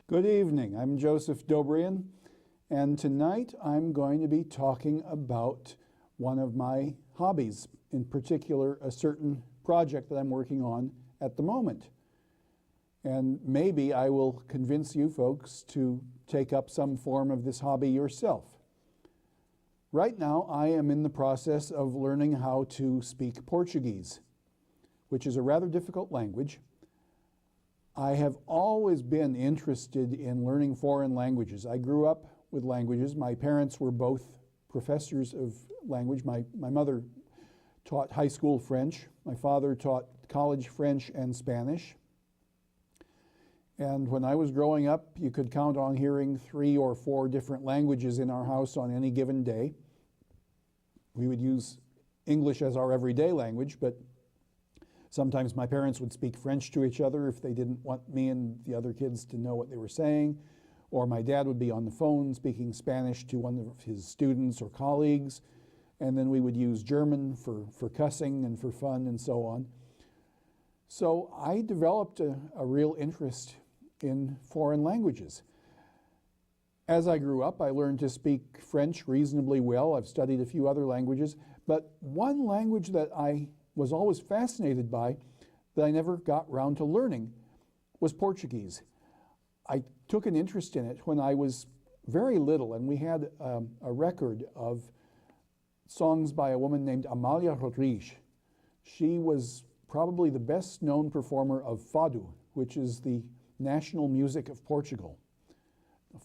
Good evening. I'm Joseph Dobrian, and tonight I'm going to be talking about one of my hobbies, in particular a certain project that I'm working on at the moment. And maybe I will convince you folks to take up some form of this hobby yourself. Right now I am in the process of learning how to speak Portuguese, which is a rather difficult language. I have always been interested in learning foreign languages. I grew up with languages. My parents were both professors of language. My mother taught high school French. My father taught college French and Spanish. And when I was growing up, you could count on hearing 3 or 4 different languages in our house on any given day. We would use English as our everyday language, but sometimes my parents would speak French to each other if they didn't want me and the other kids to know what they were saying. Or my dad would be on the phone speaking Spanish to one of his students or colleagues. And then we would use German for cussing and for fun and so on. So I developed a real interest in foreign languages. As I grew up, I learned to speak French reasonably well. I've studied a few other languages. But one language that I was always fascinated by, that I never got round to learning, was Portuguese. I took an interest in it when I was very little, and we had a record of songs by a woman named Amália Rodrigues. She was probably the best known performer of fado, which is the national music of Portugal.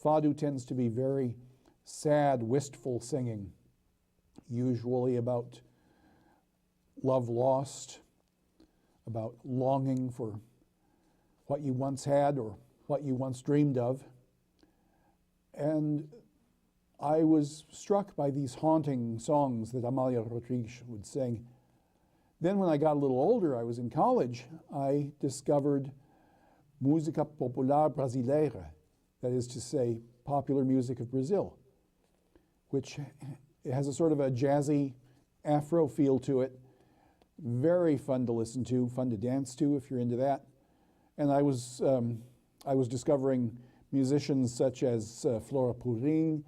Fado tends to be very sad, wistful singing, usually about love lost, about longing for what you once had or what you once dreamed of. And I was struck by these haunting songs that Amália Rodrigues would sing. Then when I got a little older, I was in college, I discovered música popular brasileira, that is to say, popular music of Brazil, which has a sort of a jazzy Afro feel to it. Very fun to listen to, fun to dance to if you're into that. And I was discovering musicians such as Flora Purim,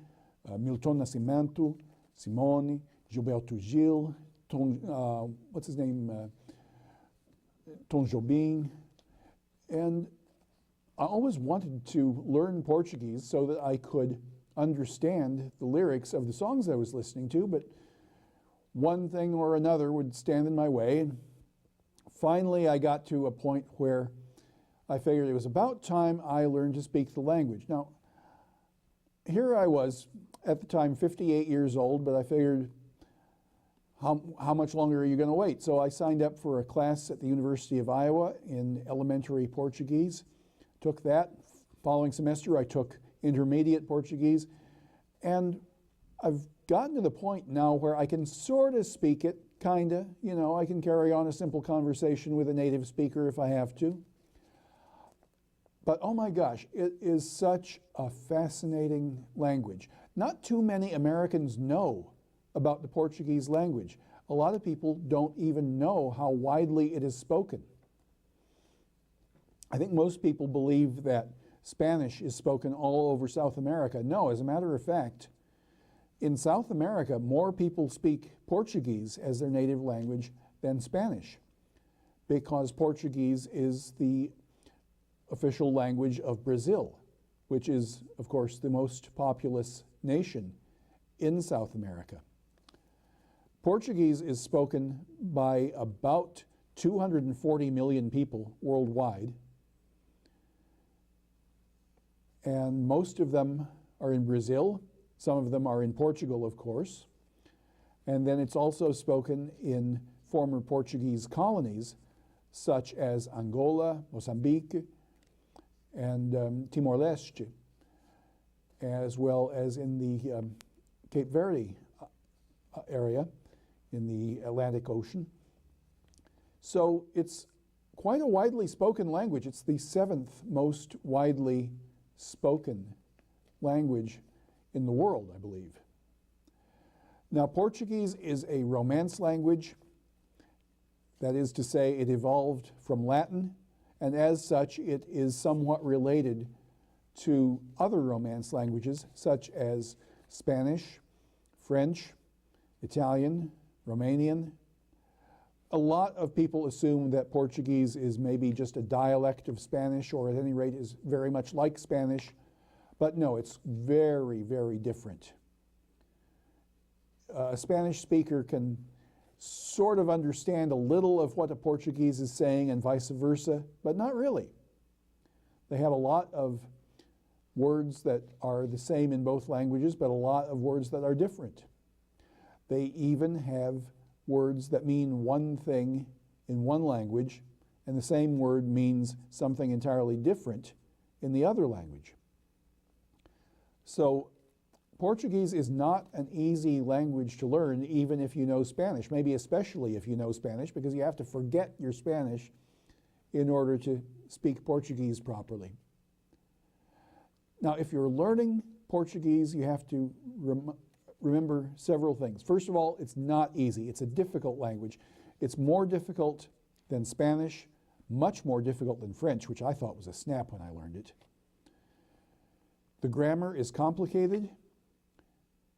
Milton Nascimento, Simone, Gilberto Gil, Tom Jobim. And I always wanted to learn Portuguese so that I could understand the lyrics of the songs I was listening to, but one thing or another would stand in my way. And finally, I got to a point where I figured it was about time I learned to speak the language. Now, here I was, at the time, 58 years old, but I figured, how much longer are you going to wait? So I signed up for a class at the University of Iowa in elementary Portuguese. Took that. Following semester, I took intermediate Portuguese. And I've gotten to the point now where I can sort of speak it, kind of. You know, I can carry on a simple conversation with a native speaker if I have to. But oh my gosh, it is such a fascinating language. Not too many Americans know about the Portuguese language. A lot of people don't even know how widely it is spoken. I think most people believe that Spanish is spoken all over South America. No, as a matter of fact, in South America, more people speak Portuguese as their native language than Spanish, because Portuguese is the official language of Brazil, which is, of course, the most populous nation in South America. Portuguese is spoken by about 240 million people worldwide, and most of them are in Brazil. Some of them are in Portugal, of course. And then it's also spoken in former Portuguese colonies, such as Angola, Mozambique, and Timor-Leste, as well as in the Cape Verde area in the Atlantic Ocean. So it's quite a widely spoken language. It's the 7th most widely spoken language in the world, I believe. Now, Portuguese is a Romance language. That is to say, it evolved from Latin, and as such, it is somewhat related to other Romance languages such as Spanish, French, Italian, Romanian. A lot of people assume that Portuguese is maybe just a dialect of Spanish, or at any rate is very much like Spanish, but no, it's very, very different. A Spanish speaker can sort of understand a little of what a Portuguese is saying and vice versa, but not really. They have a lot of words that are the same in both languages, but a lot of words that are different. They even have words that mean one thing in one language, and the same word means something entirely different in the other language. So Portuguese is not an easy language to learn, even if you know Spanish, maybe especially if you know Spanish, because you have to forget your Spanish in order to speak Portuguese properly. Now, if you're learning Portuguese, you have to remember several things. First of all, it's not easy. It's a difficult language. It's more difficult than Spanish, much more difficult than French, which I thought was a snap when I learned it. The grammar is complicated.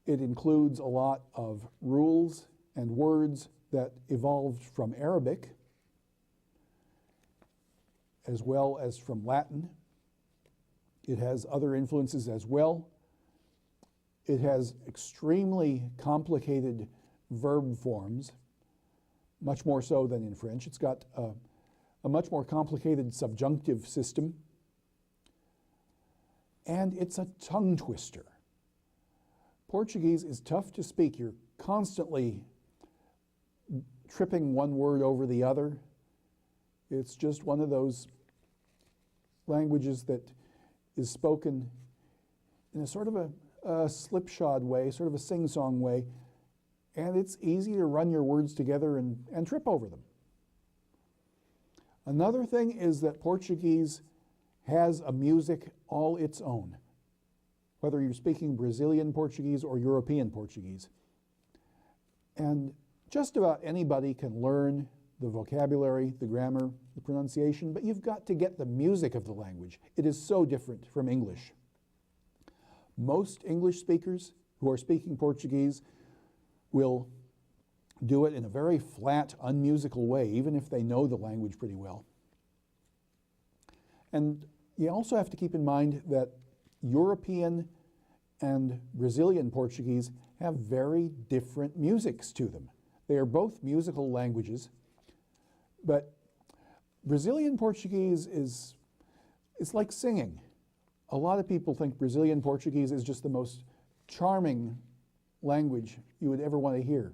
It includes a lot of rules and words that evolved from Arabic, as well as from Latin. It has other influences as well. It has extremely complicated verb forms, much more so than in French. It's got a much more complicated subjunctive system. And it's a tongue twister. Portuguese is tough to speak. You're constantly tripping one word over the other. It's just one of those languages that is spoken in a sort of a slipshod way, sort of a sing-song way, and it's easy to run your words together and trip over them. Another thing is that Portuguese has a music all its own, whether you're speaking Brazilian Portuguese or European Portuguese. And just about anybody can learn the vocabulary, the grammar, the pronunciation, but you've got to get the music of the language. It is so different from English. Most English speakers who are speaking Portuguese will do it in a very flat, unmusical way, even if they know the language pretty well. And you also have to keep in mind that European and Brazilian Portuguese have very different musics to them. They are both musical languages, but Brazilian Portuguese it's like singing. A lot of people think Brazilian Portuguese is just the most charming language you would ever want to hear,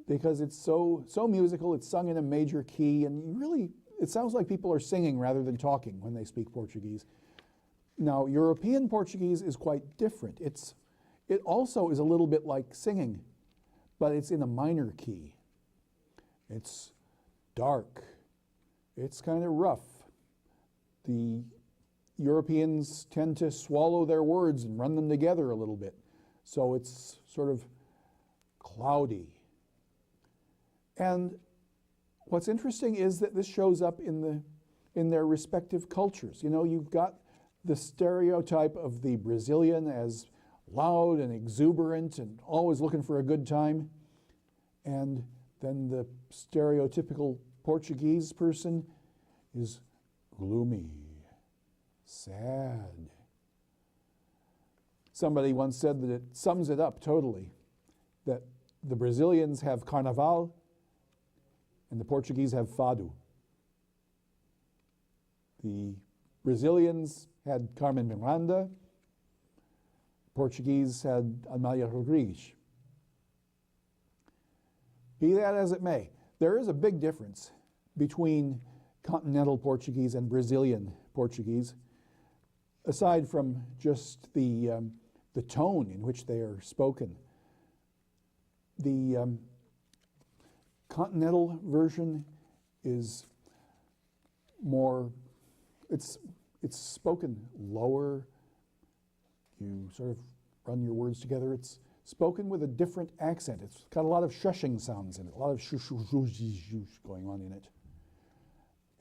because it's so musical. It's sung in a major key, and it sounds like people are singing rather than talking when they speak Portuguese. Now, European Portuguese is quite different. It also is a little bit like singing, but it's in a minor key. It's dark. It's kind of rough. The Europeans tend to swallow their words and run them together a little bit. So it's sort of cloudy. And what's interesting is that this shows up in their respective cultures. You know, you've got the stereotype of the Brazilian as loud and exuberant and always looking for a good time. And then the stereotypical Portuguese person is gloomy, sad. Somebody once said that it sums it up totally, that the Brazilians have carnaval and the Portuguese have fado. The Brazilians had Carmen Miranda, Portuguese had Amália Rodrigues. Be that as it may, there is a big difference between continental Portuguese and Brazilian Portuguese, aside from just the tone in which they are spoken. The continental version is more, it's spoken lower. You sort of run your words together. It's spoken with a different accent. It's got a lot of shushing sounds in it, a lot of going on in it.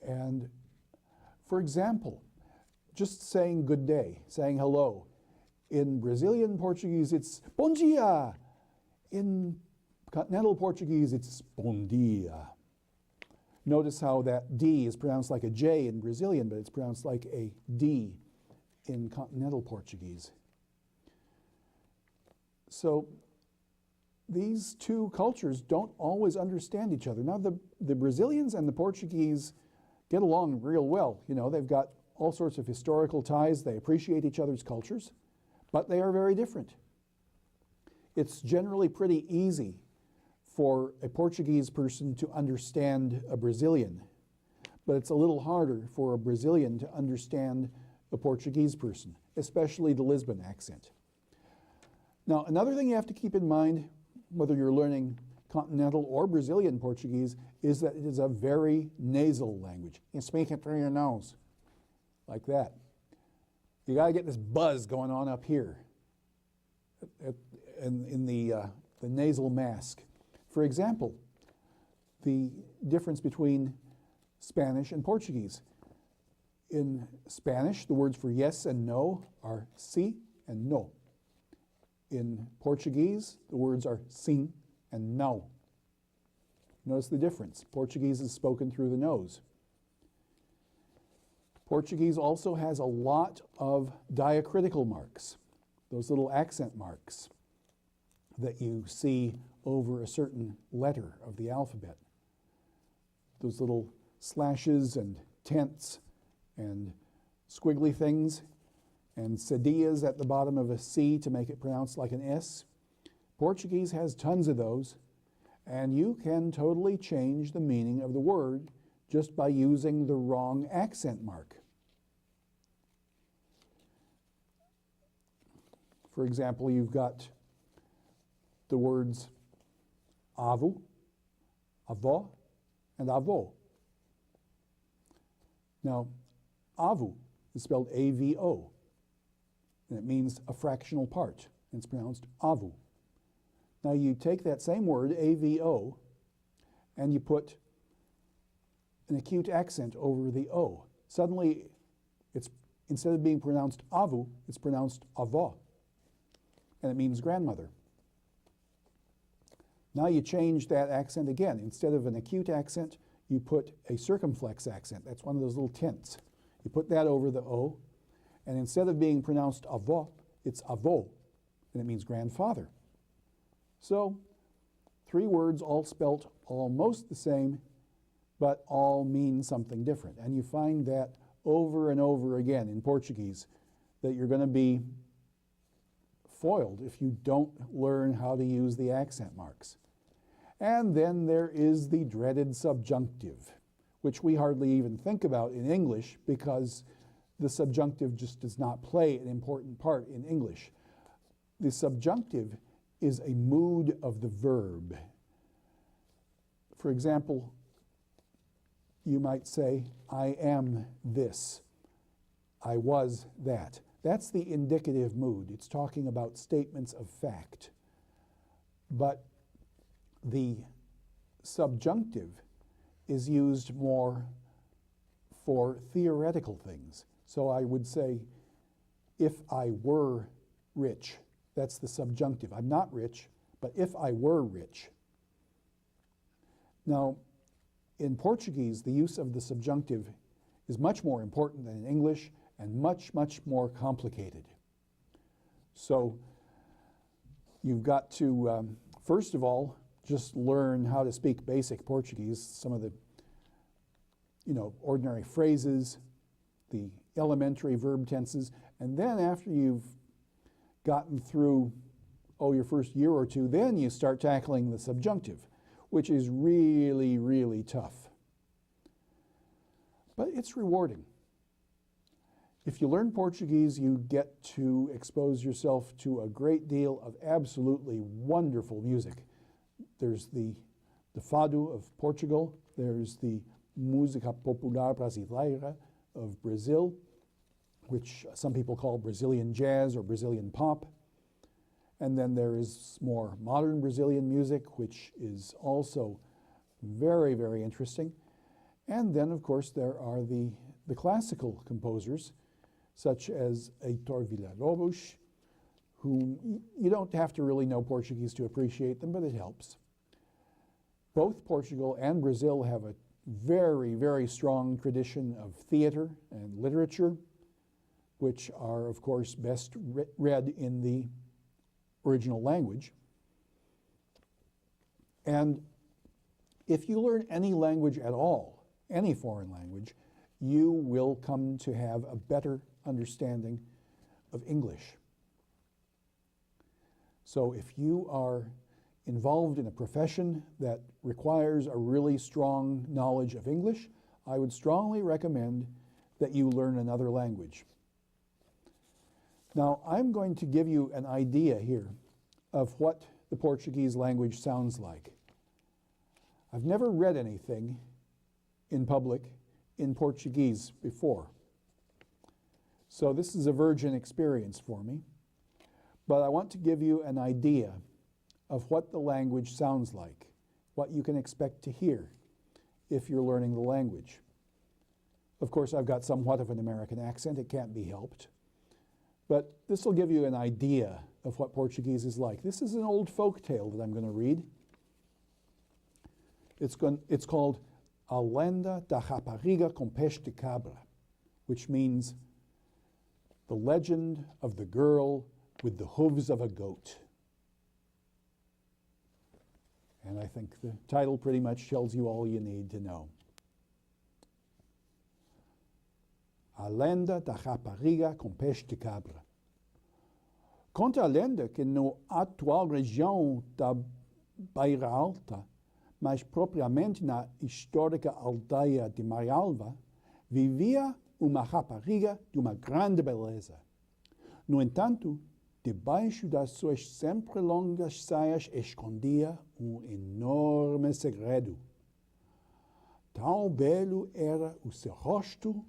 And for example, just saying good day, saying hello. In Brazilian Portuguese, it's bom dia. In continental Portuguese, it's bom dia. Notice how that D is pronounced like a J in Brazilian, but it's pronounced like a D in continental Portuguese. So these two cultures don't always understand each other. Now, the Brazilians and the Portuguese get along real well. You know, they've got all sorts of historical ties. They appreciate each other's cultures, but they are very different. It's generally pretty easy for a Portuguese person to understand a Brazilian, but it's a little harder for a Brazilian to understand a Portuguese person, especially the Lisbon accent. Now, another thing you have to keep in mind, whether you're learning continental or Brazilian Portuguese, is that it is a very nasal language. You speak it through your nose, like that. You got to get this buzz going on up here in the nasal mask. For example, the difference between Spanish and Portuguese. In Spanish, the words for yes and no are si and no. In Portuguese, the words are sim and não. Notice the difference. Portuguese is spoken through the nose. Portuguese also has a lot of diacritical marks, those little accent marks that you see over a certain letter of the alphabet. Those little slashes and tents and squiggly things and cedillas at the bottom of a C to make it pronounced like an S. Portuguese has tons of those, and you can totally change the meaning of the word just by using the wrong accent mark. For example, you've got the words avô, avó, and avô. Now, avô is spelled A-V-O, and it means a fractional part, and it's pronounced avô. Now you take that same word, A-V-O, and you put an acute accent over the O. Suddenly, it's, instead of being pronounced avô, it's pronounced avó, and it means grandmother. Now you change that accent again. Instead of an acute accent, you put a circumflex accent. That's one of those little tents. You put that over the O, and instead of being pronounced avó, it's avô, and it means grandfather. So, three words all spelt almost the same, but all mean something different. And you find that over and over again in Portuguese, that you're going to be foiled if you don't learn how to use the accent marks. And then there is the dreaded subjunctive, which we hardly even think about in English because the subjunctive just does not play an important part in English. The subjunctive is a mood of the verb. For example, you might say, I am this, I was that. That's the indicative mood. It's talking about statements of fact. But the subjunctive is used more for theoretical things. So I would say, if I were rich, that's the subjunctive. I'm not rich, but if I were rich. Now, in Portuguese, the use of the subjunctive is much more important than in English and much, much more complicated. So you've got to, first of all, just learn how to speak basic Portuguese, some of the, ordinary phrases, the elementary verb tenses, and then after you've gotten through, your first year or two, then you start tackling the subjunctive, which is really, really tough. But it's rewarding. If you learn Portuguese, you get to expose yourself to a great deal of absolutely wonderful music. There's the fado of Portugal, there's the música popular brasileira of Brazil, which some people call Brazilian jazz or Brazilian pop. And then there is more modern Brazilian music, which is also very, very interesting. And then, of course, there are the classical composers, such as Heitor Villa-Lobos, whom you don't have to really know Portuguese to appreciate them, but it helps. Both Portugal and Brazil have a very, very strong tradition of theater and literature, which are, of course, best read in the original language. And if you learn any language at all, any foreign language, you will come to have a better understanding of English. So if you are involved in a profession that requires a really strong knowledge of English, I would strongly recommend that you learn another language. Now, I'm going to give you an idea here of what the Portuguese language sounds like. I've never read anything in public in Portuguese before, so this is a virgin experience for me, but I want to give you an idea of what the language sounds like, what you can expect to hear if you're learning the language. Of course, I've got somewhat of an American accent, it can't be helped, but this will give you an idea of what Portuguese is like. This is an old folk tale that I'm going to read. It's called A Lenda da Rapariga com Peixe de Cabra, which means the legend of the girl with the hooves of a goat. And I think the title pretty much tells you all you need to know. A Lenda da Rapariga com Peixe de Cabra. Conta a lenda que na atual região da Beira Alta, mas propriamente na histórica aldeia de Marialva, vivia uma rapariga de uma grande beleza. No entanto, debaixo das suas sempre longas saias escondia enorme segredo. Tão belo era o seu rosto,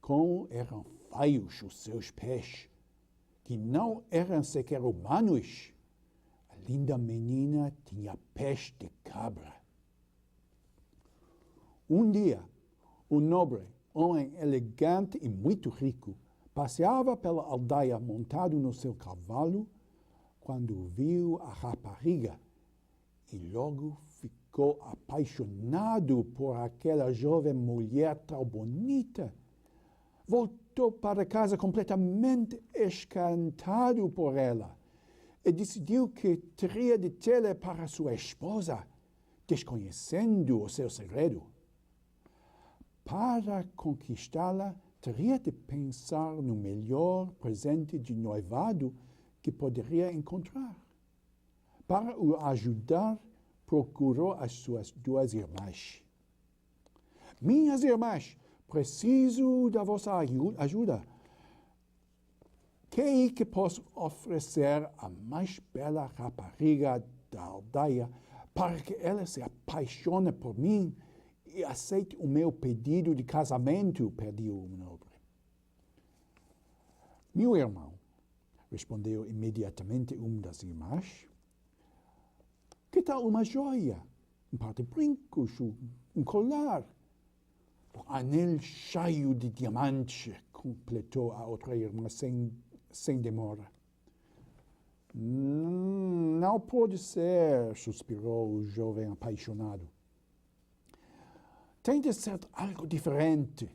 como eram feios os seus pés, que não eram sequer humanos. A linda menina tinha pés de cabra. Um dia, um nobre, homem elegante e muito rico, passeava pela aldeia montado no seu cavalo, quando viu a rapariga e logo ficou apaixonado por aquela jovem mulher tão bonita. Voltou para casa completamente encantado por ela e decidiu que teria de tê-la para sua esposa, desconhecendo o seu segredo. Para conquistá-la, teria de pensar no melhor presente de noivado que poderia encontrar. Para o ajudar, procurou as suas duas irmãs. Minhas irmãs, preciso da vossa ajuda. Que posso oferecer a mais bela rapariga da aldeia para que ela se apaixone por mim e aceite o meu pedido de casamento? Pediu o nobre. Meu irmão, respondeu imediatamente uma das irmãs, que tal uma joia, par de brincos, um colar, um anel cheio de diamantes, completou a outra irmã sem demora. Não pode ser, suspirou o jovem apaixonado. Tem de ser algo diferente,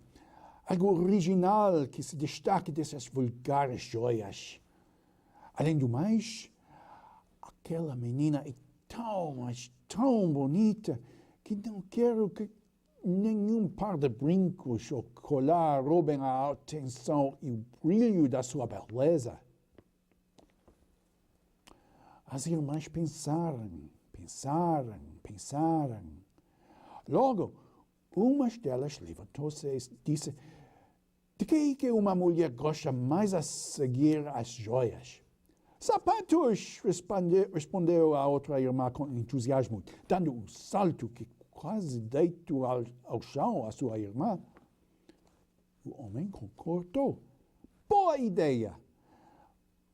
algo original que se destaque dessas vulgares joias. Além do mais, aquela menina é tão bonita que não quero que nenhum par de brincos ou colar roubem a atenção e o brilho da sua beleza. As irmãs pensaram. Logo, uma delas levantou-se e disse: de que uma mulher gosta mais a seguir as joias? Sapatos! Respondeu a outra irmã com entusiasmo, dando um salto que quase deitou ao chão a sua irmã. O homem concordou. Boa ideia!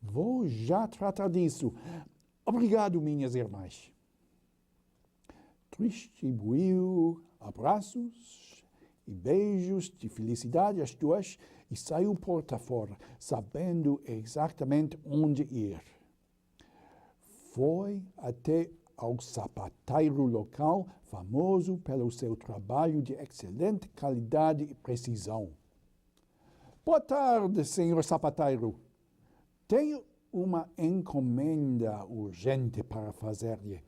Vou já tratar disso. Obrigado, minhas irmãs. Distribuiu abraços e beijos de felicidade às duas e saiu porta fora, sabendo exatamente onde ir. Foi até ao sapateiro local, famoso pelo seu trabalho de excelente qualidade e precisão. Boa tarde, senhor sapateiro. Tenho uma encomenda urgente para fazer-lhe.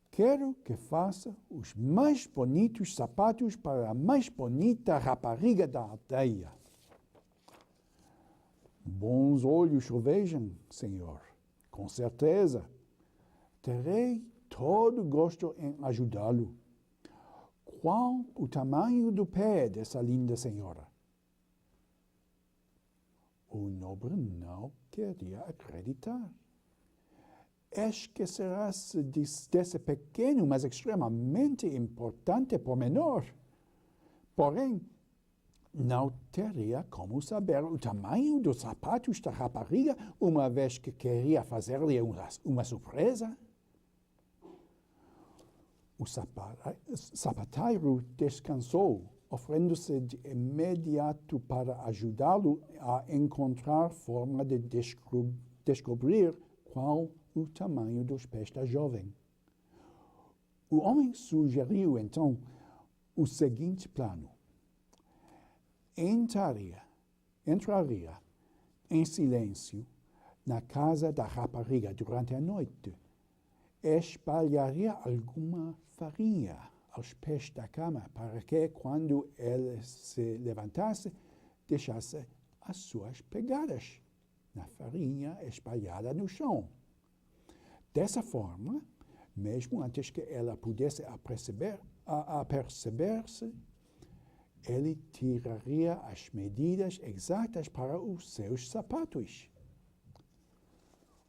Quero que faça os mais bonitos sapatos para a mais bonita rapariga da aldeia. Bons olhos o vejam, senhor. Com certeza. Terei todo gosto em ajudá-lo. Qual o tamanho do pé dessa linda senhora? O nobre não queria acreditar. Esquecerá-se desse pequeno, mas extremamente importante pormenor. Porém, não teria como saber o tamanho dos sapatos da rapariga, uma vez que queria fazer-lhe uma surpresa. O sapateiro descansou, oferecendo-se de imediato para ajudá-lo a encontrar forma de descobrir qual o tamanho dos pés da jovem. O homem sugeriu, então, o seguinte plano. Entraria em silêncio na casa da rapariga durante a noite. Espalharia alguma farinha aos pés da cama para que, quando ele se levantasse, deixasse as suas pegadas na farinha espalhada no chão. Dessa forma, mesmo antes que ela pudesse aperceber-se, ele tiraria as medidas exatas para os seus sapatos.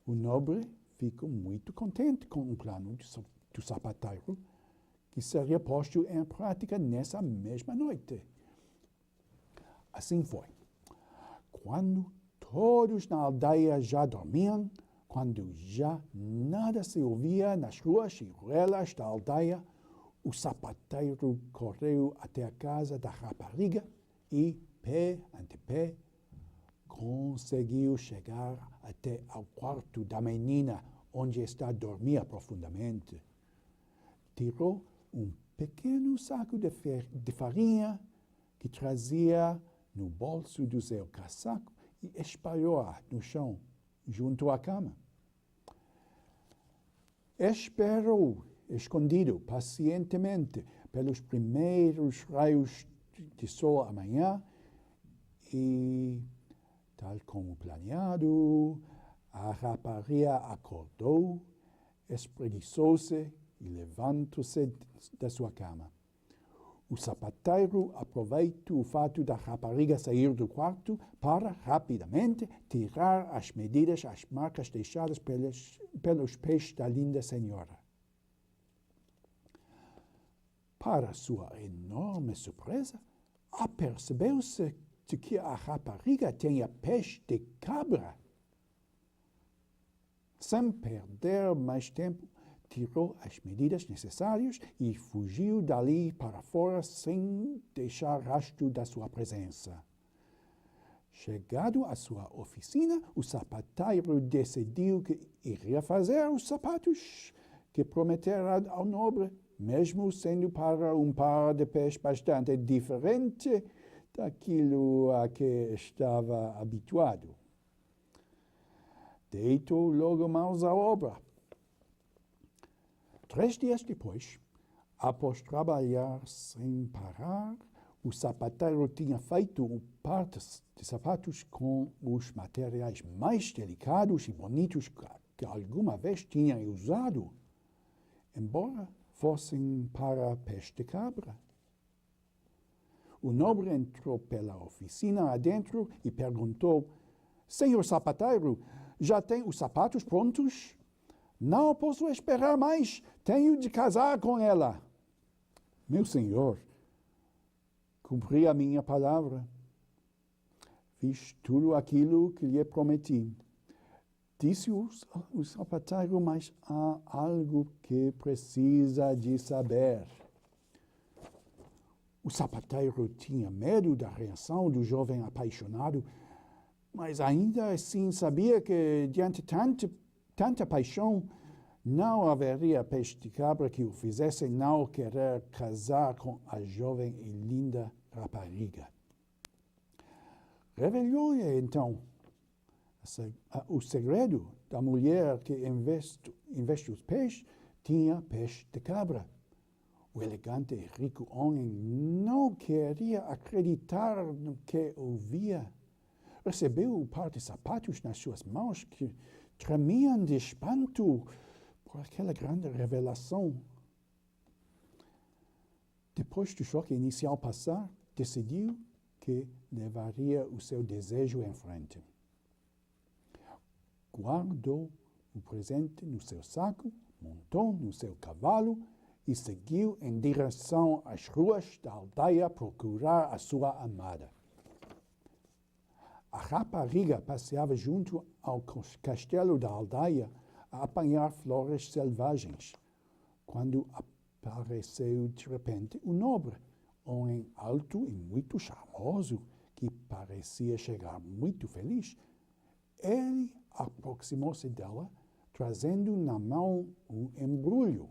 O nobre ficou muito contente com o plano do sapateiro, que seria posto em prática nessa mesma noite. Assim foi. Quando todos na aldeia já dormiam, quando já nada se ouvia nas ruas e ruelas da aldeia, o sapateiro correu até a casa da rapariga e, pé ante pé, conseguiu chegar até ao quarto da menina, onde esta dormia profundamente. Tirou um pequeno saco de farinha que trazia no bolso do seu casaco e espalhou-a no chão, junto à cama. Esperou, escondido, pacientemente, pelos primeiros raios de sol amanhã e, tal como planeado, a rapariga acordou, espreguiçou-se e levantou-se da sua cama. O sapateiro aproveitou o fato da rapariga sair do quarto para, rapidamente, tirar as medidas, as marcas deixadas pelos pés da linda senhora. Para sua enorme surpresa, apercebeu-se de que a rapariga tinha pés de cabra. Sem perder mais tempo, tirou as medidas necessárias e fugiu dali para fora sem deixar rastro da sua presença. Chegado à sua oficina, o sapateiro decidiu que iria fazer os sapatos que prometera ao nobre, mesmo sendo para um par de pés bastante diferente daquilo a que estava habituado. Deitou logo mãos à obra. 3 dias depois, após trabalhar sem parar, o sapateiro tinha feito um par de sapatos com os materiais mais delicados e bonitos que alguma vez tinha usado, embora fossem para pés de cabra. O nobre entrou pela oficina adentro e perguntou: "Senhor sapateiro, já tem os sapatos prontos?" "Não posso esperar mais. Tenho de casar com ela." "Meu senhor, cumpri a minha palavra. Fiz tudo aquilo que lhe prometi." Disse o sapateiro: "Mas há algo que precisa de saber." O sapateiro tinha medo da reação do jovem apaixonado, mas ainda assim sabia que, diante de tanta paixão, não haveria peixe de cabra que o fizesse não querer casar com a jovem e linda rapariga. Revelou-lhe, então, o segredo da mulher que, em vez dos peixes, tinha peixe de cabra. O elegante e rico homem não queria acreditar no que ouvia. Recebeu o par de sapatos nas suas mãos que tremiam de espanto por aquela grande revelação. Depois do choque inicial passar, decidiu que levaria o seu desejo em frente. Guardou o presente no seu saco, montou no seu cavalo e seguiu em direção às ruas da aldeia procurar a sua amada. A rapariga passeava junto ao castelo da aldeia a apanhar flores selvagens, quando apareceu de repente o nobre, homem alto e muito charmoso, que parecia chegar muito feliz. Ele aproximou-se dela, trazendo na mão um embrulho.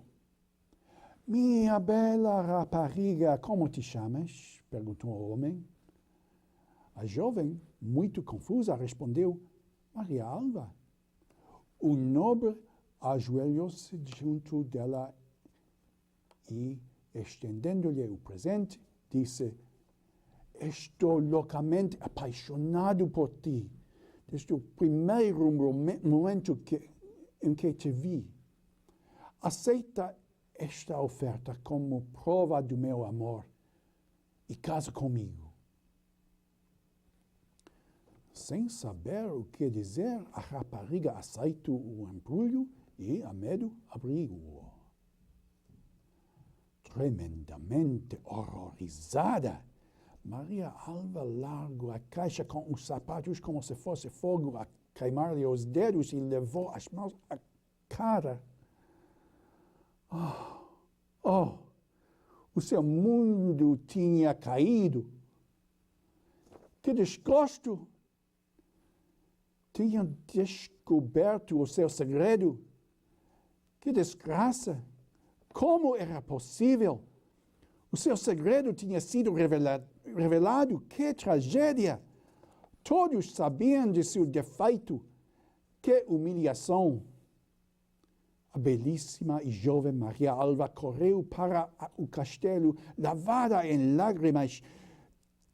"Minha bela rapariga, como te chamas?" perguntou o homem. A jovem, muito confusa, respondeu: "Maria Alva." O nobre ajoelhou-se junto dela e, estendendo-lhe o presente, disse: "Estou loucamente apaixonado por ti, desde o primeiro momento em que te vi. Aceita esta oferta como prova do meu amor e casa comigo." Sem saber o que dizer, a rapariga aceitou o embrulho e, a medo, abriu-o. Tremendamente horrorizada, Maria Alva largou a caixa com os sapatos como se fosse fogo a queimar-lhe os dedos e levou as mãos à cara. Oh, o seu mundo tinha caído. Que desgosto! Tinha descoberto o seu segredo. Que desgraça! Como era possível? O seu segredo tinha sido revelado. Que tragédia! Todos sabiam de seu defeito. Que humilhação! A belíssima e jovem Maria Alva correu para o castelo, lavada em lágrimas,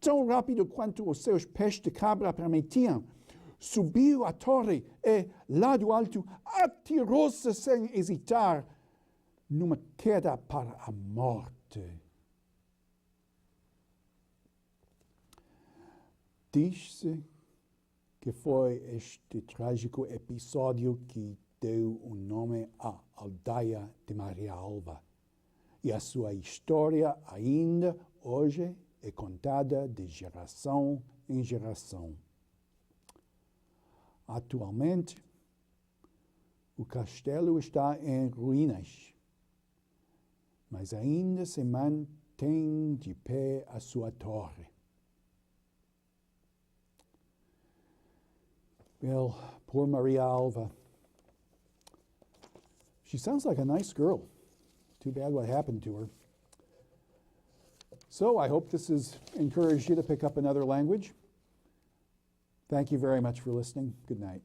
tão rápido quanto os seus pés de cabra permitiam. Subiu a torre e, lá do alto, atirou-se sem hesitar numa queda para a morte. Diz-se que foi este trágico episódio que deu o nome à aldeia de Maria Alva. E a sua história ainda hoje é contada de geração em geração. Atualmente, o castelo está em ruínas, mas ainda se mantém de pé a sua torre. Well, poor Maria Alva. She sounds like a nice girl. Too bad what happened to her. So I hope this has encouraged you to pick up another language. Thank you very much for listening. Good night.